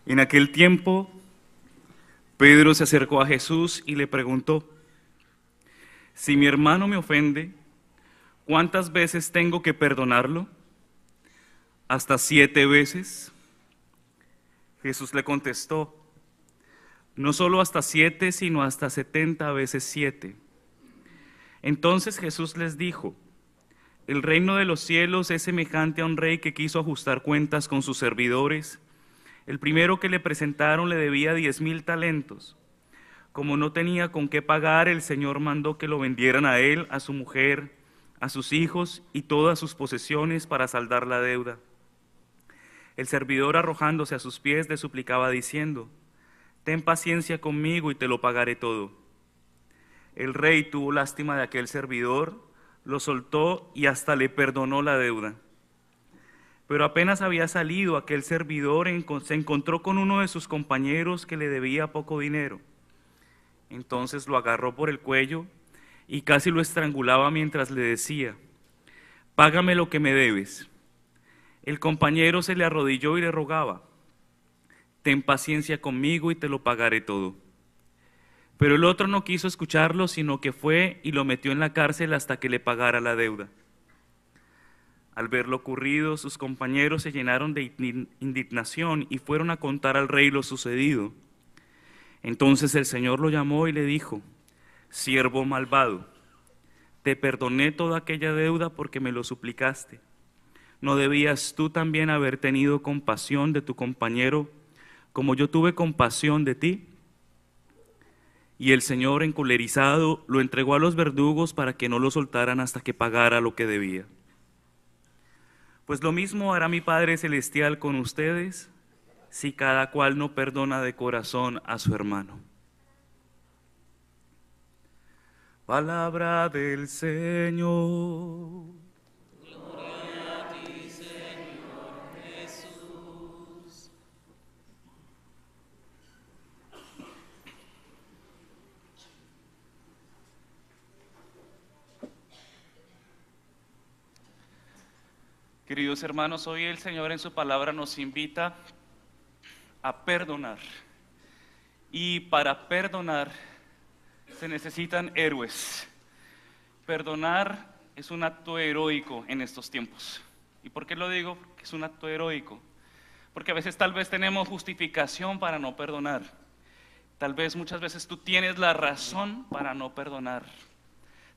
En aquel tiempo, Pedro se acercó a Jesús y le preguntó: si mi hermano me ofende, ¿cuántas veces tengo que perdonarlo? ¿Hasta 7 veces? Jesús le contestó: no solo hasta 7, sino hasta 70 veces 7. Entonces Jesús les dijo: el reino de los cielos es semejante a un rey que quiso ajustar cuentas con sus servidores. El primero que le presentaron le debía 10,000 talentos. Como no tenía con qué pagar, el Señor mandó que lo vendieran a él, a su mujer, a sus hijos y todas sus posesiones para saldar la deuda. El servidor, arrojándose a sus pies, le suplicaba diciendo: ten paciencia conmigo y te lo pagaré todo. El rey tuvo lástima de aquel servidor, lo soltó y hasta le perdonó la deuda. Pero apenas había salido, aquel servidor se encontró con uno de sus compañeros que le debía poco dinero. Entonces lo agarró por el cuello y casi lo estrangulaba mientras le decía: págame lo que me debes. El compañero se le arrodilló y le rogaba: ten paciencia conmigo y te lo pagaré todo. Pero el otro no quiso escucharlo, sino que fue y lo metió en la cárcel hasta que le pagara la deuda. Al ver lo ocurrido, sus compañeros se llenaron de indignación y fueron a contar al rey lo sucedido. Entonces el Señor lo llamó y le dijo: siervo malvado, te perdoné toda aquella deuda porque me lo suplicaste. ¿No debías tú también haber tenido compasión de tu compañero como yo tuve compasión de ti? Y el Señor, encolerizado, lo entregó a los verdugos para que no lo soltaran hasta que pagara lo que debía. Pues lo mismo hará mi Padre Celestial con ustedes si cada cual no perdona de corazón a su hermano. Palabra del Señor. Gloria a ti, Señor Jesús. Queridos hermanos, hoy el Señor en su palabra nos invita a perdonar. Y para perdonar se necesitan héroes. Perdonar es un acto heroico en estos tiempos. ¿Y por qué lo digo? Porque es un acto heroico. Porque a veces tal vez tenemos justificación para no perdonar. Tal vez muchas veces tú tienes la razón para no perdonar.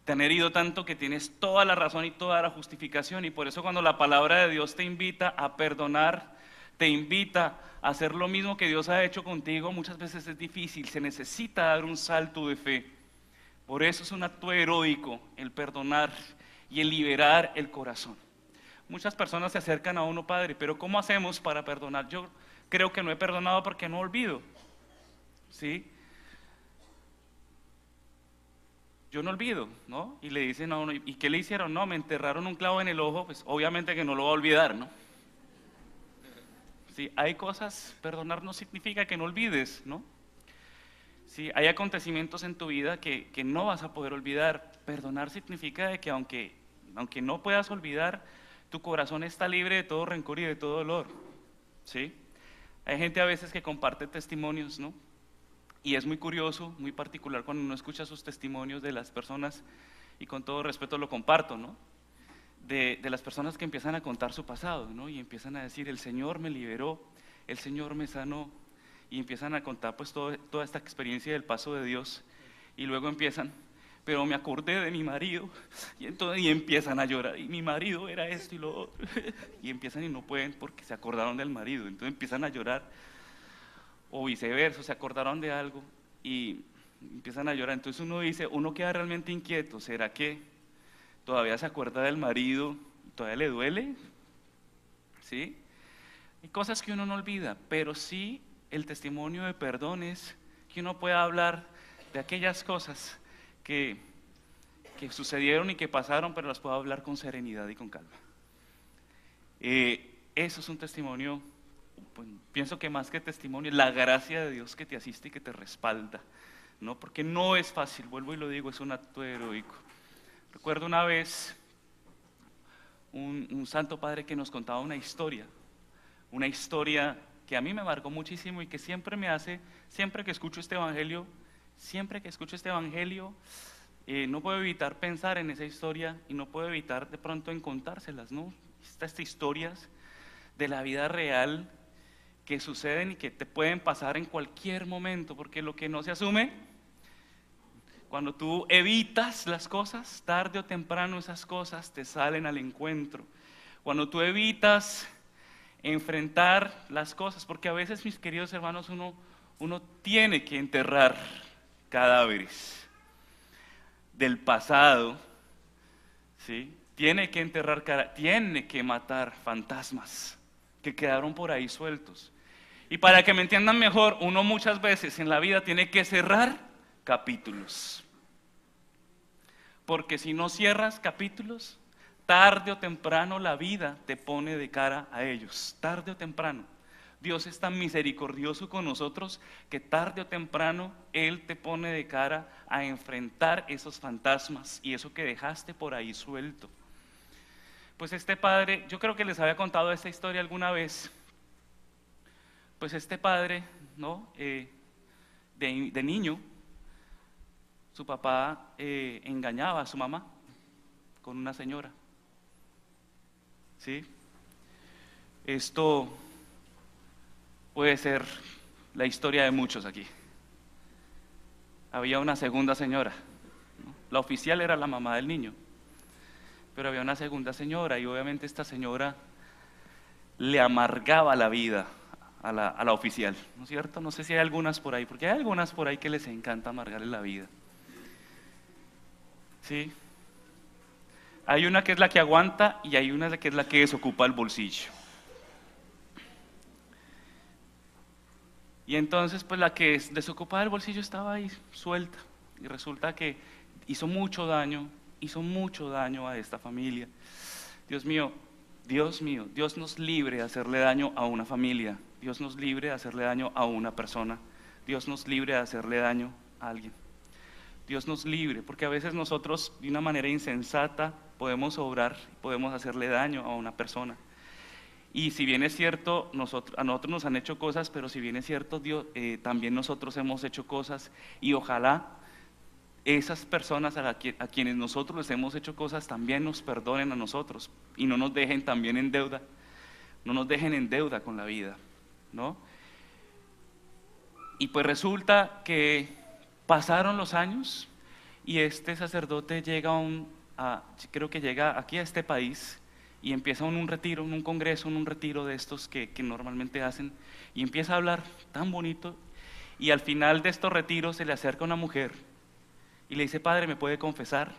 Te han herido tanto que tienes toda la razón y toda la justificación, y por eso cuando la palabra de Dios te invita a perdonar, te invita a hacer lo mismo que Dios ha hecho contigo, muchas veces es difícil, se necesita dar un salto de fe. Por eso es un acto heroico el perdonar y el liberar el corazón. Muchas personas se acercan a uno: padre, pero ¿cómo hacemos para perdonar? Yo creo que no he perdonado porque no olvido, ¿sí? Yo no olvido, ¿no? Y le dicen a uno: ¿y qué le hicieron? No, me enterraron un clavo en el ojo. Pues obviamente que no lo va a olvidar, ¿no? Sí, hay cosas, perdonar no significa que no olvides, ¿no? Sí, hay acontecimientos en tu vida que no vas a poder olvidar. Perdonar significa de que aunque no puedas olvidar, tu corazón está libre de todo rencor y de todo dolor, ¿sí? Hay gente a veces que comparte testimonios, ¿no? Y es muy curioso, muy particular cuando uno escucha sus testimonios de las personas, y con todo respeto lo comparto, ¿no? De las personas que empiezan a contar su pasado, ¿no? Y empiezan a decir: el Señor me liberó, el Señor me sanó, y empiezan a contar pues toda esta experiencia del paso de Dios, y luego empiezan: pero me acordé de mi marido, y empiezan a llorar, y mi marido era esto y lo otro, y empiezan y no pueden porque se acordaron del marido, entonces empiezan a llorar. O viceversa, se acordaron de algo y empiezan a llorar. Entonces uno dice, uno queda realmente inquieto: ¿será que todavía se acuerda del marido? ¿Todavía le duele? ¿Sí? Hay cosas que uno no olvida, pero sí el testimonio de perdón es que uno pueda hablar de aquellas cosas que sucedieron y que pasaron, pero las pueda hablar con serenidad y con calma. Eso es un testimonio. Pues, pienso que más que testimonio, la gracia de Dios que te asiste y que te respalda, ¿no? Porque no es fácil, vuelvo y lo digo, es un acto heroico. Recuerdo una vez un santo padre que nos contaba una historia que a mí me marcó muchísimo y que siempre me hace, siempre que escucho este evangelio, no puedo evitar pensar en esa historia y no puedo evitar de pronto en contárselas, ¿no? Estas historias de la vida real que suceden y que te pueden pasar en cualquier momento, porque lo que no se asume, cuando tú evitas las cosas, tarde o temprano esas cosas te salen al encuentro. Cuando tú evitas enfrentar las cosas, porque a veces, mis queridos hermanos, uno tiene que enterrar cadáveres del pasado, ¿sí? Tiene que matar fantasmas que quedaron por ahí sueltos. Y para que me entiendan mejor, uno muchas veces en la vida tiene que cerrar capítulos. Porque si no cierras capítulos, tarde o temprano la vida te pone de cara a ellos, tarde o temprano. Dios es tan misericordioso con nosotros que tarde o temprano Él te pone de cara a enfrentar esos fantasmas y eso que dejaste por ahí suelto. Pues este padre, yo creo que les había contado esta historia alguna vez. Pues este padre, ¿no? De niño, su papá engañaba a su mamá con una señora. ¿Sí? Esto puede ser la historia de muchos aquí. Había una segunda señora, ¿no? La oficial era la mamá del niño, pero había una segunda señora y obviamente esta señora le amargaba la vida a la oficial, ¿no es cierto? No sé si hay algunas por ahí, porque hay algunas por ahí que les encanta amargarle la vida. ¿Sí? Hay una que es la que aguanta y hay una que es la que desocupa el bolsillo. Y entonces pues la que desocupaba el bolsillo estaba ahí suelta y resulta que hizo mucho daño a esta familia. Dios mío, Dios nos libre de hacerle daño a una familia, Dios nos libre de hacerle daño a una persona, Dios nos libre de hacerle daño a alguien. Dios nos libre, porque a veces nosotros de una manera insensata podemos obrar, podemos hacerle daño a una persona. Y si bien es cierto, a nosotros nos han hecho cosas, pero si bien es cierto, Dios, también nosotros hemos hecho cosas y ojalá esas personas a quienes nosotros les hemos hecho cosas también nos perdonen a nosotros y no nos dejen también en deuda, no nos dejen en deuda con la vida, ¿no? Y pues resulta que pasaron los años y este sacerdote llega creo que llega aquí a este país y empieza en un retiro, en un congreso, en un retiro de estos que normalmente hacen y empieza a hablar tan bonito y al final de estos retiros se le acerca una mujer y le dice: padre, ¿me puede confesar?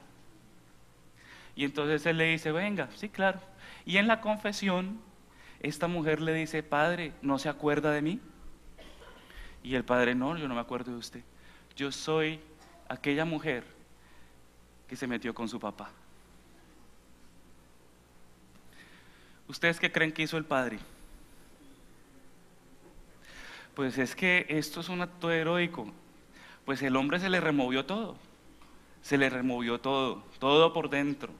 Y entonces él le dice: venga, sí, claro. Y en la confesión esta mujer le dice: padre, ¿no se acuerda de mí? Y el padre: no, yo no me acuerdo de usted, yo soy aquella mujer que se metió con su papá. ¿Ustedes qué creen que hizo el padre? Pues es que esto es un acto heroico. Pues el hombre se le removió todo, todo por dentro.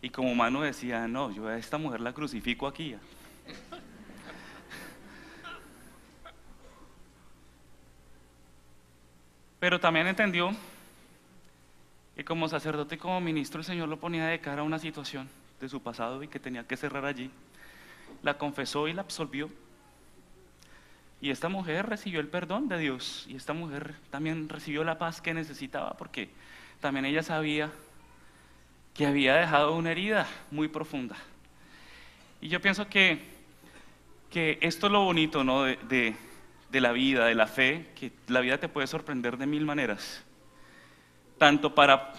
Y como humano decía: no, yo a esta mujer la crucifico aquí. Pero también entendió que como sacerdote y como ministro el Señor lo ponía de cara a una situación de su pasado y que tenía que cerrar allí. La confesó y la absolvió. Y esta mujer recibió el perdón de Dios y esta mujer también recibió la paz que necesitaba porque también ella sabía que había dejado una herida muy profunda. Y yo pienso que esto es lo bonito, ¿no? de la vida, de la fe, que la vida te puede sorprender de mil maneras. Tanto para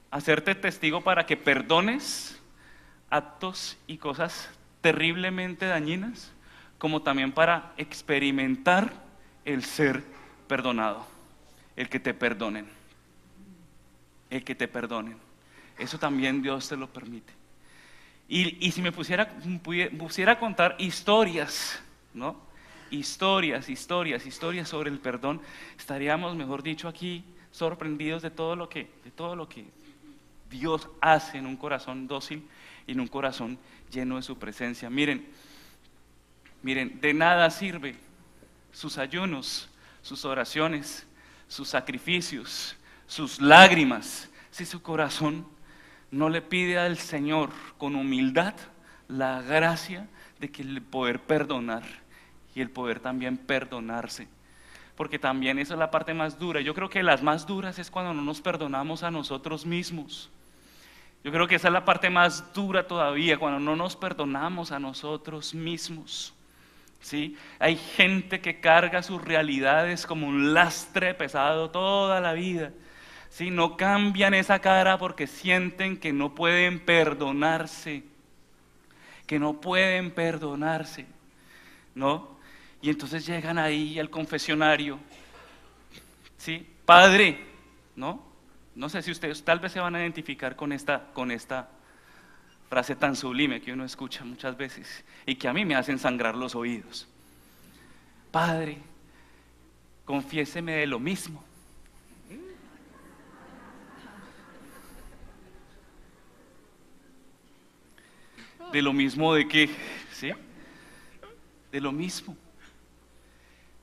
hacerte testigo para que perdones actos y cosas terriblemente dañinas, como también para experimentar el ser perdonado, el que te perdonen, eso también Dios te lo permite. Y si me pusiera a contar historias, ¿no? Historias sobre el perdón, estaríamos, mejor dicho, aquí sorprendidos de todo lo que Dios hace en un corazón dócil y en un corazón lleno de su presencia. Miren, Miren, de nada sirve sus ayunos, sus oraciones, sus sacrificios, sus lágrimas, si su corazón no le pide al Señor con humildad la gracia de que el poder perdonar y el poder también perdonarse. Porque también esa es la parte más dura. Yo creo que las más duras es cuando no nos perdonamos a nosotros mismos. Yo creo que esa es la parte más dura todavía, cuando no nos perdonamos a nosotros mismos. ¿Sí? Hay gente que carga sus realidades como un lastre pesado toda la vida. ¿Sí? No cambian esa cara porque sienten que no pueden perdonarse. Que no pueden perdonarse. ¿No? Y entonces llegan ahí al confesionario. ¿Sí? Padre, ¿no? No sé si ustedes tal vez se van a identificar con esta frase tan sublime que uno escucha muchas veces y que a mí me hacen sangrar los oídos. Padre, confiéseme de lo mismo. ¿De lo mismo de qué? ¿Sí? De lo mismo.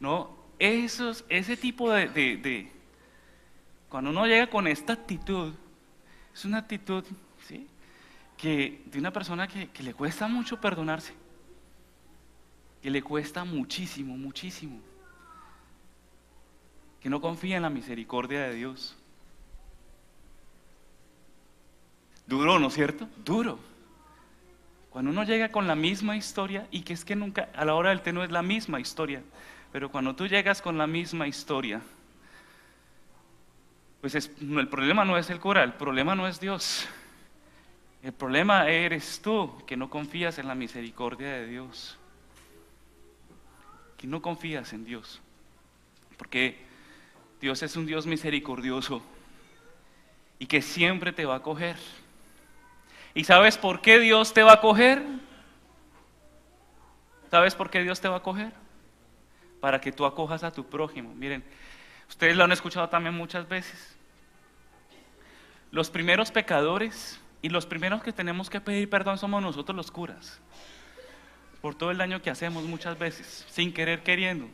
¿No? Ese tipo de cuando uno llega con esta actitud, es una actitud, ¿sí? De una persona que le cuesta mucho perdonarse, que le cuesta muchísimo, muchísimo, que no confía en la misericordia de Dios. Duro, ¿no es cierto? Duro. Cuando uno llega con la misma historia, y que es que nunca, a la hora del té no es la misma historia, pero cuando tú llegas con la misma historia, pues el problema no es el cura, el problema no es Dios. El problema eres tú, que no confías en la misericordia de Dios, que no confías en Dios, porque Dios es un Dios misericordioso y que siempre te va a acoger. ¿Y sabes por qué Dios te va a acoger? ¿Sabes por qué Dios te va a acoger? Para que tú acojas a tu prójimo. Miren, ustedes lo han escuchado también muchas veces. Los primeros pecadores y los primeros que tenemos que pedir perdón somos nosotros los curas, por todo el daño que hacemos muchas veces, sin querer queriendo,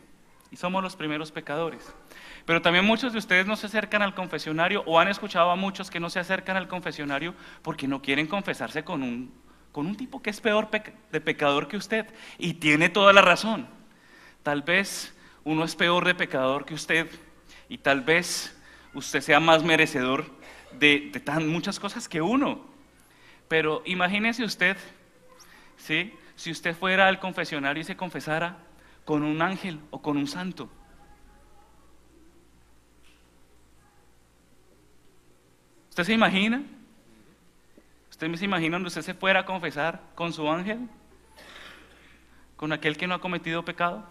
y somos los primeros pecadores. Pero también muchos de ustedes no se acercan al confesionario, o han escuchado a muchos que no se acercan al confesionario porque no quieren confesarse con un tipo que es peor de pecador que usted, y tiene toda la razón. Tal vez uno es peor de pecador que usted, y tal vez usted sea más merecedor de tan muchas cosas que uno. Pero imagínese usted, ¿sí? Si usted fuera al confesionario y se confesara con un ángel o con un santo. ¿Usted se imagina? ¿Usted se imagina donde usted se fuera a confesar con su ángel? ¿Con aquel que no ha cometido pecado?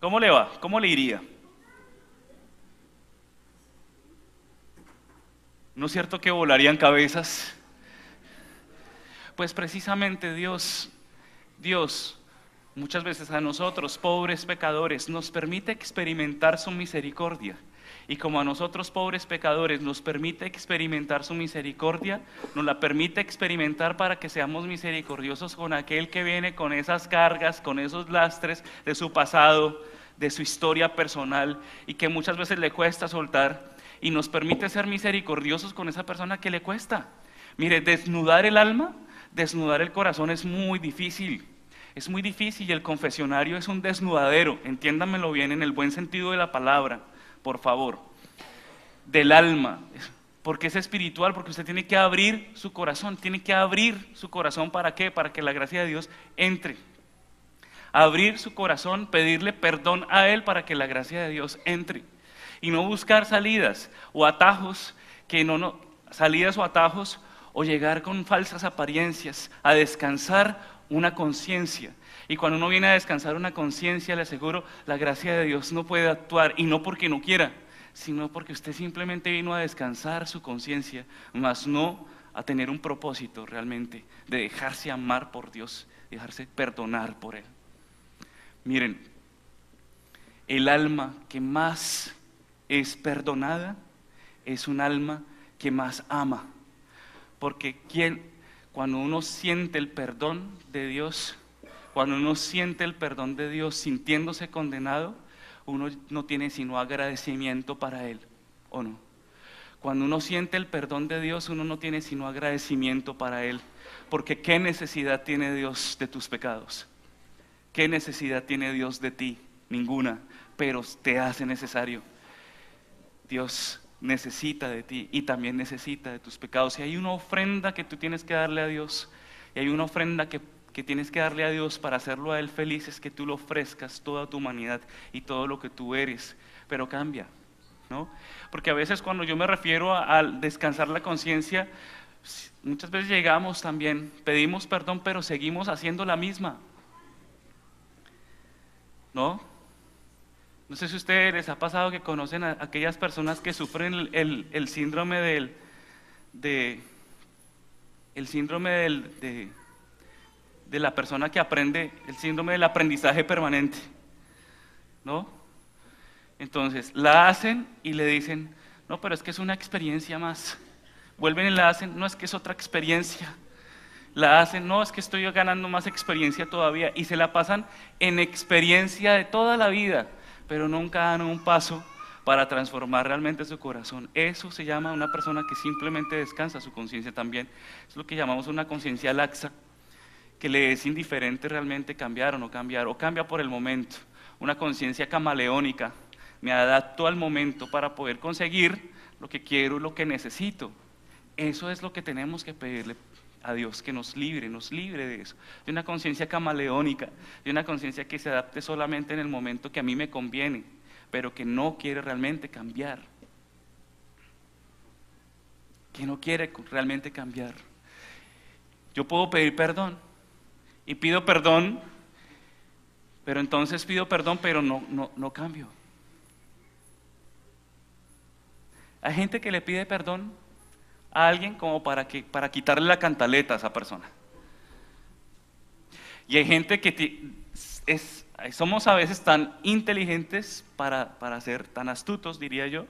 ¿Cómo le va? ¿Cómo le iría? ¿No es cierto que volarían cabezas? Pues precisamente Dios muchas veces a nosotros, pobres pecadores, nos permite experimentar su misericordia. Y como a nosotros, pobres pecadores, nos permite experimentar su misericordia, nos la permite experimentar para que seamos misericordiosos con aquel que viene con esas cargas, con esos lastres de su pasado, de su historia personal, y que muchas veces le cuesta soltar, y nos permite ser misericordiosos con esa persona que le cuesta. Mire, desnudar el alma, desnudar el corazón es muy difícil. Es muy difícil, y el confesionario es un desnudadero, entiéndanmelo bien en el buen sentido de la palabra, por favor, del alma, porque es espiritual, porque usted tiene que abrir su corazón, ¿para qué? Para que la gracia de Dios entre. Abrir su corazón, pedirle perdón a Él para que la gracia de Dios entre. Y no buscar salidas o atajos, salidas o atajos, o llegar con falsas apariencias, a descansar una conciencia. Y cuando uno viene a descansar una conciencia, le aseguro, la gracia de Dios no puede actuar, y no porque no quiera, sino porque usted simplemente vino a descansar su conciencia, mas no a tener un propósito realmente de dejarse amar por Dios, dejarse perdonar por Él. Miren, el alma que más es perdonada es un alma que más ama, porque cuando uno siente el perdón de Dios, cuando uno siente el perdón de Dios sintiéndose condenado, uno no tiene sino agradecimiento para Él, ¿o no? Cuando uno siente el perdón de Dios, uno no tiene sino agradecimiento para Él, porque ¿qué necesidad tiene Dios de tus pecados? ¿Qué necesidad tiene Dios de ti? Ninguna, pero te hace necesario. Dios necesita de ti y también necesita de tus pecados. Y hay una ofrenda que tú tienes que darle a Dios, y hay una ofrenda que tienes que darle a Dios para hacerlo a Él feliz, es que tú le ofrezcas toda tu humanidad y todo lo que tú eres, pero cambia, ¿no? Porque a veces cuando yo me refiero al descansar la conciencia, muchas veces llegamos también, pedimos perdón, pero seguimos haciendo la misma, ¿no? No sé si a ustedes les ha pasado que conocen a aquellas personas que sufren el síndrome el síndrome de la persona que aprende, el síndrome del aprendizaje permanente, ¿no? Entonces, la hacen y le dicen, no, pero es que es una experiencia más. Vuelven y la hacen, no, es que es otra experiencia. La hacen, no, es que estoy ganando más experiencia todavía. Y se la pasan en experiencia de toda la vida, pero nunca dan un paso para transformar realmente su corazón. Eso se llama una persona que simplemente descansa su conciencia también. Es lo que llamamos una conciencia laxa, que le es indiferente realmente cambiar o no cambiar, o cambia por el momento. Una conciencia camaleónica, me adapto al momento para poder conseguir lo que quiero, lo que necesito. Eso es lo que tenemos que pedirle a Dios, que nos libre de eso, de una conciencia camaleónica, de una conciencia que se adapte solamente en el momento que a mí me conviene, pero que no quiere realmente cambiar, que no quiere realmente cambiar. Yo puedo pedir perdón, y pido perdón, pero entonces pido perdón, pero no cambio. Hay gente que le pide perdón a alguien como para quitarle la cantaleta a esa persona. Y hay gente que somos a veces tan inteligentes para ser tan astutos, diría yo,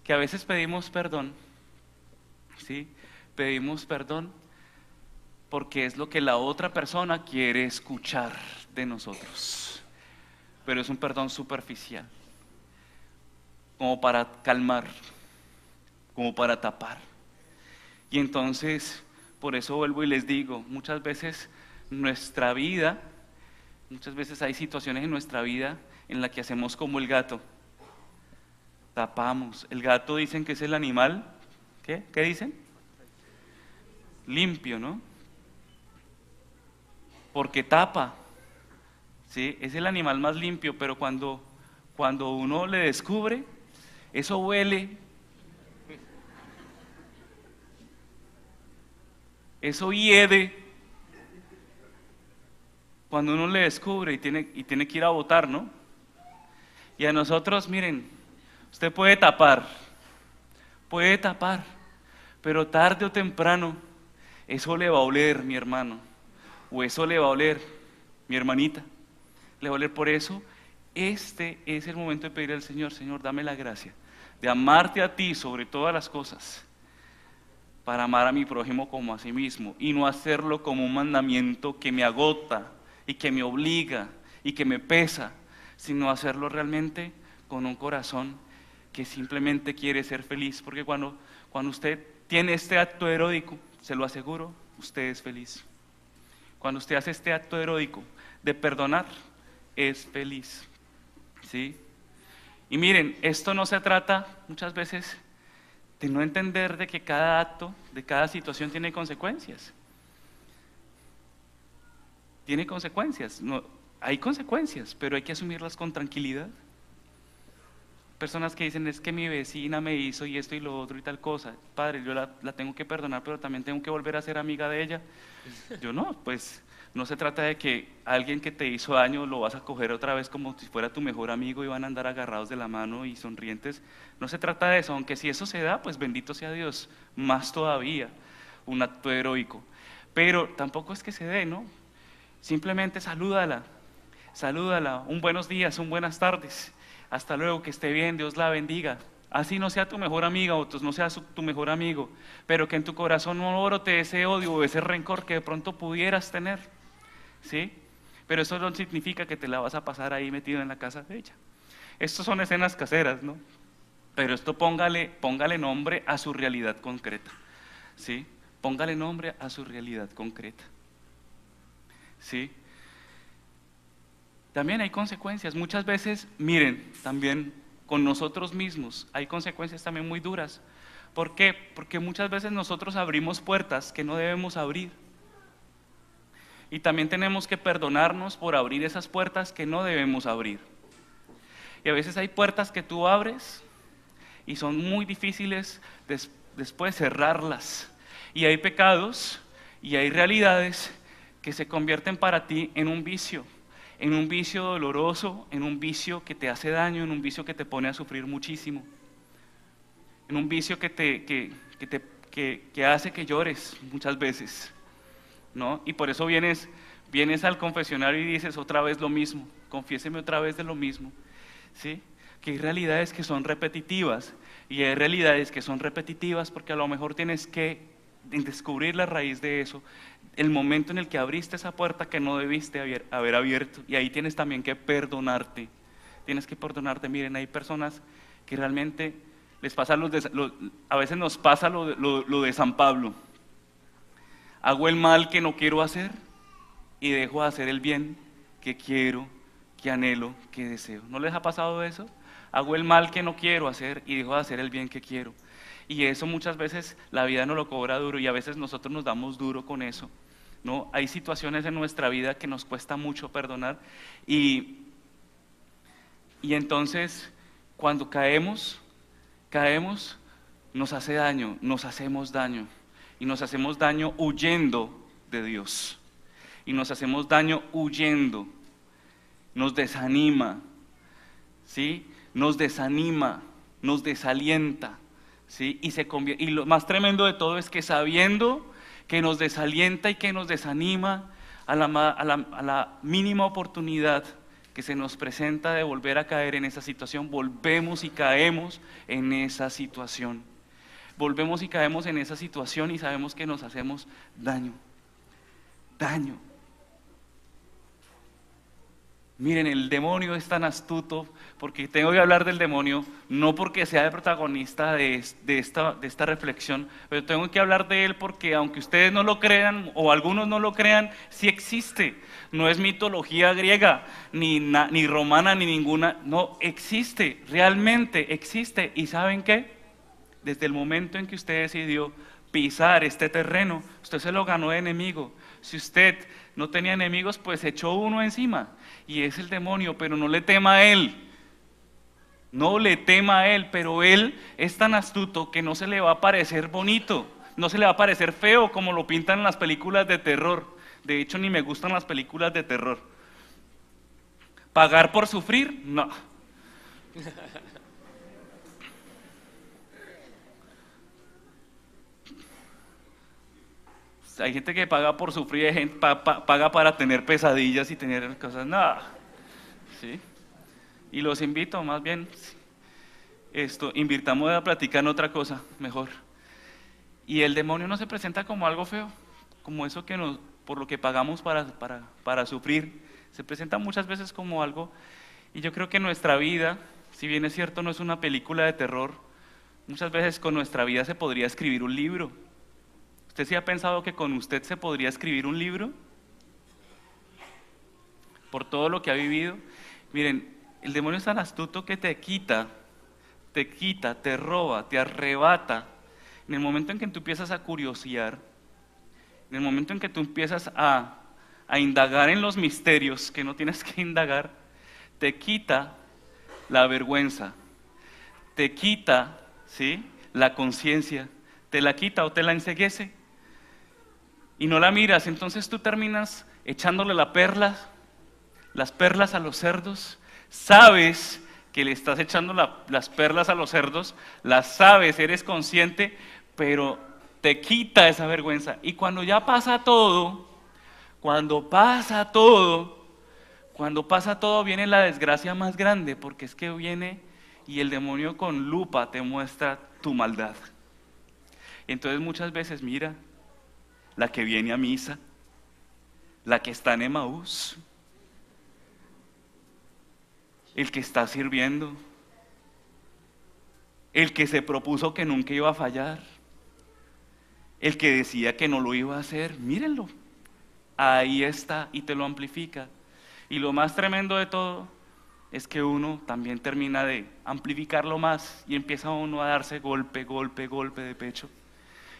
que a veces pedimos perdón, ¿sí? Pedimos perdón porque es lo que la otra persona quiere escuchar de nosotros. Pero es un perdón superficial, como para calmar, como para tapar. Y entonces, por eso vuelvo y les digo, muchas veces hay situaciones en nuestra vida en las que hacemos como el gato, tapamos. El gato dicen que es el animal, ¿qué? ¿Qué dicen? Limpio, ¿no? Porque tapa, ¿sí? Es el animal más limpio, pero cuando uno le descubre, eso huele, eso hiede, cuando uno le descubre y tiene que ir a votar, ¿no? Y a nosotros, miren, usted puede tapar, pero tarde o temprano eso le va a oler, mi hermano, o eso le va a oler, mi hermanita, le va a oler. Por eso, este es el momento de pedir al Señor, Señor, dame la gracia de amarte a ti sobre todas las cosas, para amar a mi prójimo como a sí mismo, y no hacerlo como un mandamiento que me agota y que me obliga y que me pesa, sino hacerlo realmente con un corazón que simplemente quiere ser feliz, porque cuando usted tiene este acto heroico, se lo aseguro, usted es feliz. Cuando usted hace este acto heroico de perdonar, es feliz, ¿sí? Y miren, esto no se trata muchas veces de no entender de que cada acto, de cada situación tiene consecuencias. Tiene consecuencias, no, hay consecuencias, pero hay que asumirlas con tranquilidad. Personas que dicen, es que mi vecina me hizo y esto y lo otro y tal cosa. Padre, yo la tengo que perdonar, pero también tengo que volver a ser amiga de ella. Yo no, pues no se trata de que alguien que te hizo daño lo vas a coger otra vez como si fuera tu mejor amigo y van a andar agarrados de la mano y sonrientes. No se trata de eso, aunque si eso se da, pues bendito sea Dios, más todavía, un acto heroico. Pero tampoco es que se dé, ¿no? Simplemente salúdala, un buenos días, un buenas tardes. Hasta luego, que esté bien, Dios la bendiga. Así no sea tu mejor amiga o no sea tu mejor amigo, pero que en tu corazón no brote ese odio o ese rencor que de pronto pudieras tener, ¿sí? Pero eso no significa que te la vas a pasar ahí metido en la casa de ella. Estos son escenas caseras, ¿no? Pero esto póngale nombre a su realidad concreta, ¿sí? Póngale nombre a su realidad concreta, ¿sí? También hay consecuencias. Muchas veces, miren, también con nosotros mismos hay consecuencias también muy duras. ¿Por qué? Porque muchas veces nosotros abrimos puertas que no debemos abrir. Y también tenemos que perdonarnos por abrir esas puertas que no debemos abrir. Y a veces hay puertas que tú abres y son muy difíciles después cerrarlas. Y hay pecados y hay realidades que se convierten para ti en un vicio doloroso, en un vicio que te hace daño, en un vicio que te pone a sufrir muchísimo, en un vicio que hace que llores muchas veces, ¿no? Y por eso vienes al confesionario y dices otra vez lo mismo, confiéseme otra vez de lo mismo, ¿sí? Que hay realidades que son repetitivas, y hay realidades que son repetitivas porque a lo mejor tienes que descubrir la raíz de eso, el momento en el que abriste esa puerta que no debiste haber abierto, y ahí tienes también que perdonarte, miren, hay personas que realmente les pasa a veces nos pasa lo de San Pablo, hago el mal que no quiero hacer y dejo de hacer el bien que quiero, que anhelo, que deseo. ¿No les ha pasado eso? Hago el mal que no quiero hacer y dejo de hacer el bien que quiero. Y eso muchas veces la vida nos lo cobra duro, y a veces nosotros nos damos duro con eso, ¿no? Hay situaciones en nuestra vida que nos cuesta mucho perdonar, y entonces cuando caemos, nos hace daño, nos hacemos daño, y nos hacemos daño huyendo de Dios, y nos hacemos daño huyendo, nos desanima, ¿sí? Nos desanima, nos desalienta, ¿sí? Y lo más tremendo de todo es que sabiendo que nos desalienta y que nos desanima, a la mínima oportunidad que se nos presenta de volver a caer en esa situación, volvemos y caemos en esa situación. Volvemos y caemos en esa situación y sabemos que nos hacemos daño. Miren, el demonio es tan astuto, porque tengo que hablar del demonio, no porque sea el protagonista de esta reflexión, pero tengo que hablar de él porque aunque ustedes no lo crean, o algunos no lo crean, sí existe. No es mitología griega, ni romana, ni ninguna, no, existe, realmente existe. ¿Y saben qué? Desde el momento en que usted decidió pisar este terreno, usted se lo ganó de enemigo. Si usted no tenía enemigos, pues echó uno encima, y es el demonio. Pero no le tema a él, no le tema a él, pero él es tan astuto que no se le va a parecer bonito, no se le va a parecer feo como lo pintan en las películas de terror. De hecho, ni me gustan las películas de terror. ¿Pagar por sufrir? No. Hay gente que paga por sufrir, hay gente paga para tener pesadillas y tener cosas, nada, ¿sí? Y los invito, más bien, invirtamos a platicar en otra cosa, mejor. Y el demonio no se presenta como algo feo, como eso por lo que pagamos para sufrir, se presenta muchas veces como algo, y yo creo que nuestra vida, si bien es cierto no es una película de terror, muchas veces con nuestra vida se podría escribir un libro. ¿Usted sí ha pensado que con usted se podría escribir un libro? Por todo lo que ha vivido. Miren, el demonio es tan astuto que te quita, te roba, te arrebata. En el momento en que tú empiezas a curiosear, en el momento en que tú empiezas a indagar en los misterios que no tienes que indagar, te quita la vergüenza, te quita, ¿sí?, la conciencia, te la quita o te la enceguece. Y no la miras, entonces tú terminas echándole las perlas a los cerdos. Sabes que le estás echando las perlas a los cerdos, las sabes, eres consciente, pero te quita esa vergüenza. Y cuando ya pasa todo, cuando pasa todo, viene la desgracia más grande, porque es que viene y el demonio con lupa te muestra tu maldad. Entonces muchas veces mira, la que viene a misa, la que está en Emaús, el que está sirviendo, el que se propuso que nunca iba a fallar, el que decía que no lo iba a hacer, mírenlo, ahí está y te lo amplifica. Y lo más tremendo de todo es que uno también termina de amplificarlo más y empieza uno a darse golpe, golpe, golpe de pecho.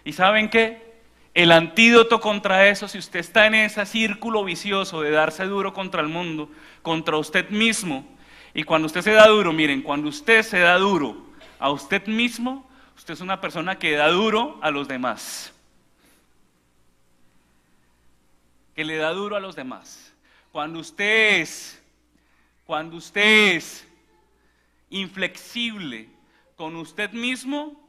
¿Y saben qué? El antídoto contra eso, si usted está en ese círculo vicioso de darse duro contra el mundo, contra usted mismo, y cuando usted se da duro, miren, cuando usted se da duro a usted mismo, usted es una persona que da duro a los demás, que le da duro a los demás. Cuando usted es inflexible con usted mismo,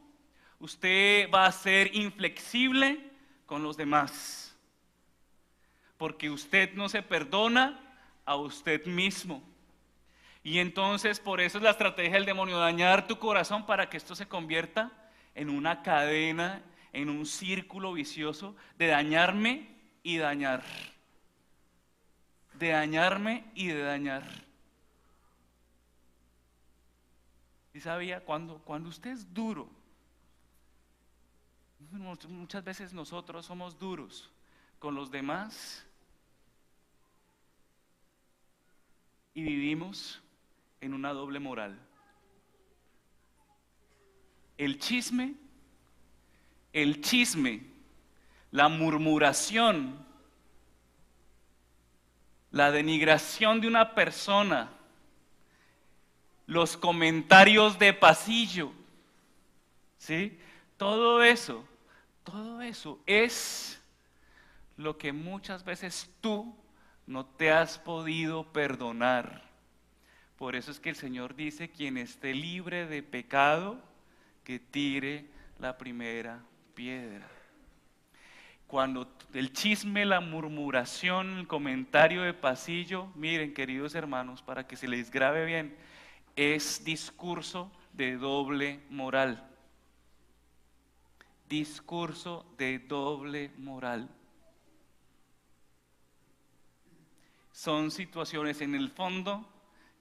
usted va a ser inflexible con los demás, porque usted no se perdona a usted mismo. Y entonces por eso es la estrategia del demonio, dañar tu corazón para que esto se convierta en una cadena, en un círculo vicioso de dañarme y dañar, de dañarme y de dañar. ¿Y sabía? Cuando usted es duro, muchas veces nosotros somos duros con los demás y vivimos en una doble moral. El chisme, la murmuración, la denigración de una persona, los comentarios de pasillo, ¿sí? Todo eso es lo que muchas veces tú no te has podido perdonar. Por eso es que el Señor dice, quien esté libre de pecado, que tire la primera piedra. Cuando el chisme, la murmuración, el comentario de pasillo, miren, queridos hermanos, para que se les grabe bien, es discurso de doble moral. Discurso de doble moral. Son situaciones en el fondo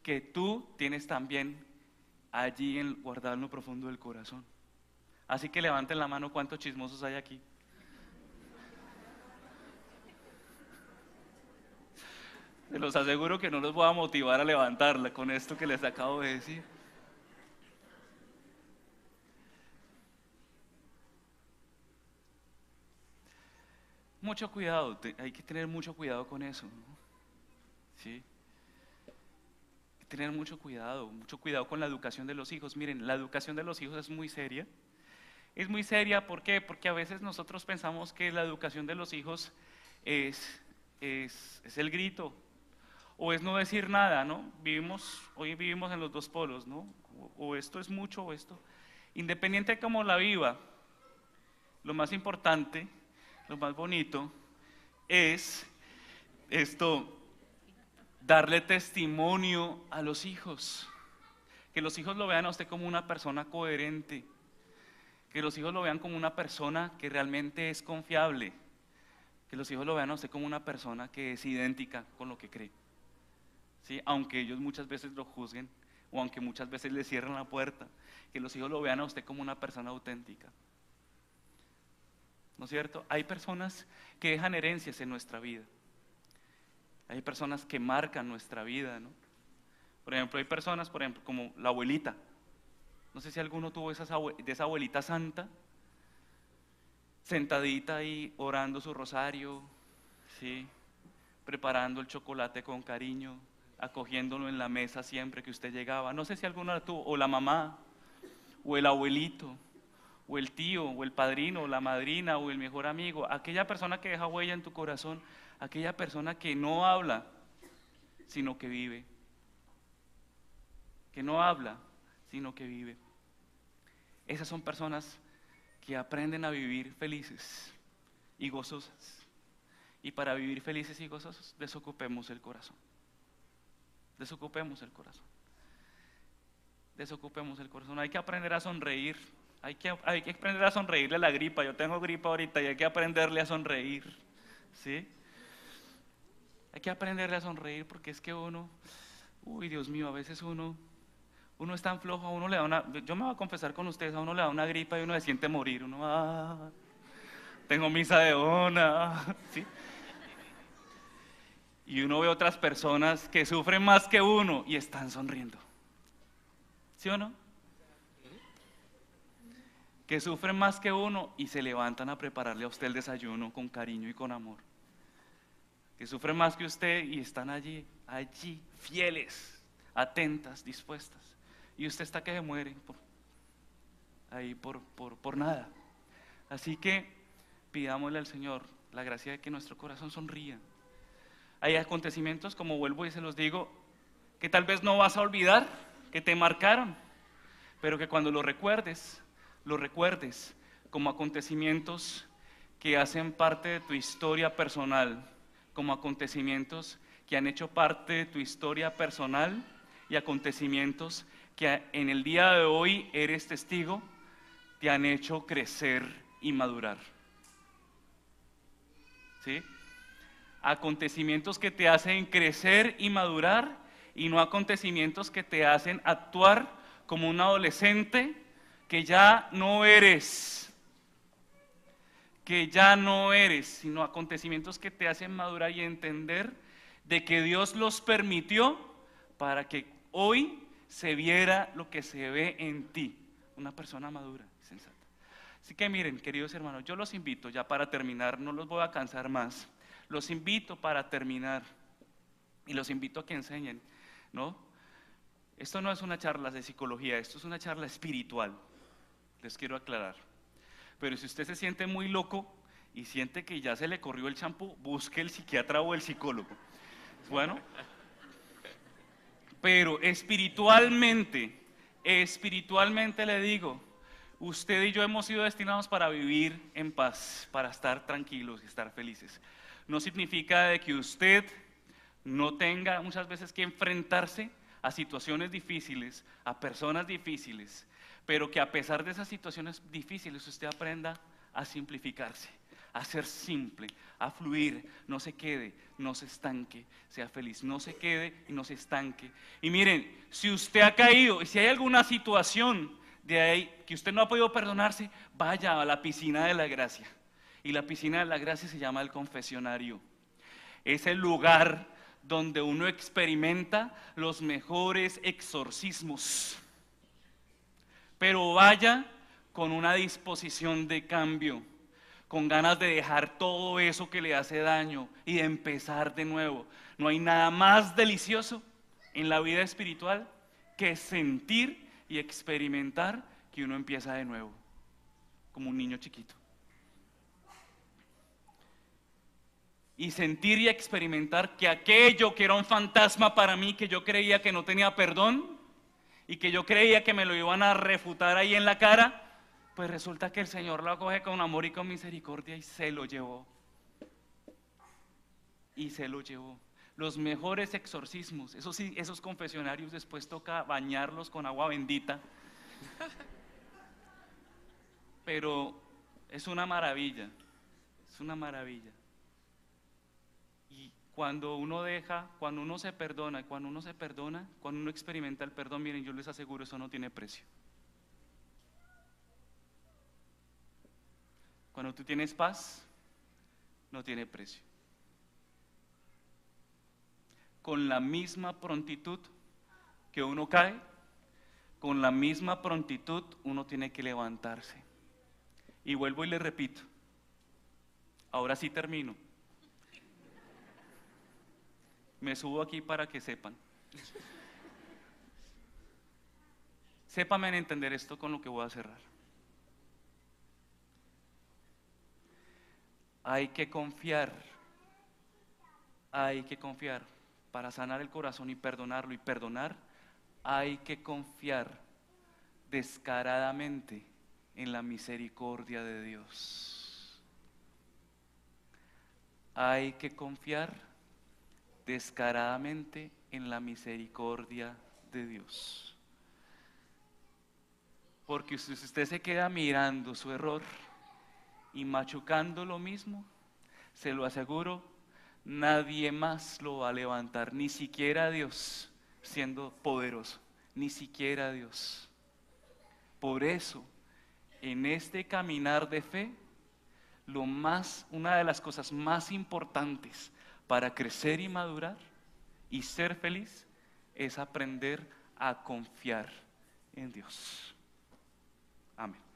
que tú tienes también allí guardado en lo profundo del corazón. Así que levanten la mano, ¿cuántos chismosos hay aquí? Se los aseguro que no los voy a motivar a levantarla con esto que les acabo de decir. Mucho cuidado, hay que tener mucho cuidado con eso, ¿no? ¿Sí? Hay que tener mucho cuidado con la educación de los hijos. Miren, la educación de los hijos es muy seria. Es muy seria, ¿por qué? Porque a veces nosotros pensamos que la educación de los hijos es el grito, o es no decir nada, ¿no? Hoy vivimos en los dos polos, ¿no? O esto es mucho o esto. Independiente de cómo la viva, lo más importante, lo más bonito, es esto, darle testimonio a los hijos. Que los hijos lo vean a usted como una persona coherente. Que los hijos lo vean como una persona que realmente es confiable. Que los hijos lo vean a usted como una persona que es idéntica con lo que cree. ¿Sí? Aunque ellos muchas veces lo juzguen o aunque muchas veces le cierren la puerta. Que los hijos lo vean a usted como una persona auténtica. ¿No es cierto? Hay personas que dejan herencias en nuestra vida. Hay personas que marcan nuestra vida, ¿no? Por ejemplo, hay personas, como la abuelita. No sé si alguno tuvo de esa abuelita santa, sentadita ahí orando su rosario, ¿sí? Preparando el chocolate con cariño, acogiéndolo en la mesa siempre que usted llegaba. No sé si alguno la tuvo, o la mamá, o el abuelito, o el tío, o el padrino, o la madrina, o el mejor amigo, aquella persona que deja huella en tu corazón, aquella persona que no habla, sino que vive, que no habla, sino que vive. Esas son personas que aprenden a vivir felices y gozosas. Y para vivir felices y gozosos, desocupemos el corazón. Desocupemos el corazón. desocupemos el corazón. Hay que aprender a sonreír. Hay que aprender a sonreírle a la gripa. Yo tengo gripa ahorita y hay que aprenderle a sonreír. ¿Sí? Hay que aprenderle a sonreír porque es que uno, uy, Dios mío, a veces uno es tan flojo, a uno le da yo me voy a confesar con ustedes, a uno le da una gripa y uno se siente morir. Uno, tengo misa de ona. ¿Sí? Y uno ve otras personas que sufren más que uno y están sonriendo. ¿Sí o no? Que sufren más que uno y se levantan a prepararle a usted el desayuno con cariño y con amor. Que sufren más que usted y están allí, fieles, atentas, dispuestas. Y usted está que se muere por nada. Así que pidámosle al Señor la gracia de que nuestro corazón sonría. Hay acontecimientos, como vuelvo y se los digo, que tal vez no vas a olvidar, que te marcaron, pero que cuando lo recuerdes como acontecimientos que hacen parte de tu historia personal, como acontecimientos que han hecho parte de tu historia personal y acontecimientos que en el día de hoy eres testigo, te han hecho crecer y madurar. ¿Sí? Acontecimientos que te hacen crecer y madurar y no acontecimientos que te hacen actuar como un adolescente que ya no eres, sino acontecimientos que te hacen madurar y entender de que Dios los permitió para que hoy se viera lo que se ve en ti, una persona madura y sensata. Así que miren, queridos hermanos, yo los invito ya para terminar, no los voy a cansar más, los invito para terminar y los invito a que enseñen, ¿no? Esto no es una charla de psicología, esto es una charla espiritual, les quiero aclarar. Pero si usted se siente muy loco y siente que ya se le corrió el champú, busque el psiquiatra o el psicólogo. Bueno, pero espiritualmente le digo, usted y yo hemos sido destinados para vivir en paz, para estar tranquilos y estar felices. No significa de que usted no tenga muchas veces que enfrentarse a situaciones difíciles, a personas difíciles, pero que a pesar de esas situaciones difíciles usted aprenda a simplificarse, a ser simple, a fluir, no se quede, no se estanque, sea feliz, no se quede y no se estanque. Y miren, si usted ha caído y si hay alguna situación de ahí que usted no ha podido perdonarse, vaya a la piscina de la gracia. Y la piscina de la gracia se llama el confesionario. Es el lugar donde uno experimenta los mejores exorcismos. Pero vaya con una disposición de cambio, con ganas de dejar todo eso que le hace daño y de empezar de nuevo. No hay nada más delicioso en la vida espiritual que sentir y experimentar que uno empieza de nuevo, como un niño chiquito. Y sentir y experimentar que aquello que era un fantasma para mí, que yo creía que no tenía perdón y que yo creía que me lo iban a refutar ahí en la cara, pues resulta que el Señor lo acoge con amor y con misericordia y se lo llevó. Y se lo llevó. Los mejores exorcismos, eso sí, esos confesionarios después toca bañarlos con agua bendita. Pero es una maravilla, es una maravilla. Y cuando uno se perdona, cuando uno experimenta el perdón, miren, yo les aseguro, eso no tiene precio. Cuando tú tienes paz, no tiene precio. Con la misma prontitud que uno cae, con la misma prontitud uno tiene que levantarse. Y vuelvo y le repito, ahora sí termino. Me subo aquí para que sepan. Sépame en entender esto con lo que voy a cerrar. Hay que confiar para sanar el corazón y perdonarlo y perdonar. Hay que confiar descaradamente en la misericordia de Dios. Hay que confiar descaradamente en la misericordia de Dios. Porque si usted se queda mirando su error y machucando lo mismo, se lo aseguro, nadie más lo va a levantar, ni siquiera Dios, siendo poderoso, ni siquiera Dios. Por eso, en este caminar de fe, una de las cosas más importantes para crecer y madurar y ser feliz es aprender a confiar en Dios. Amén.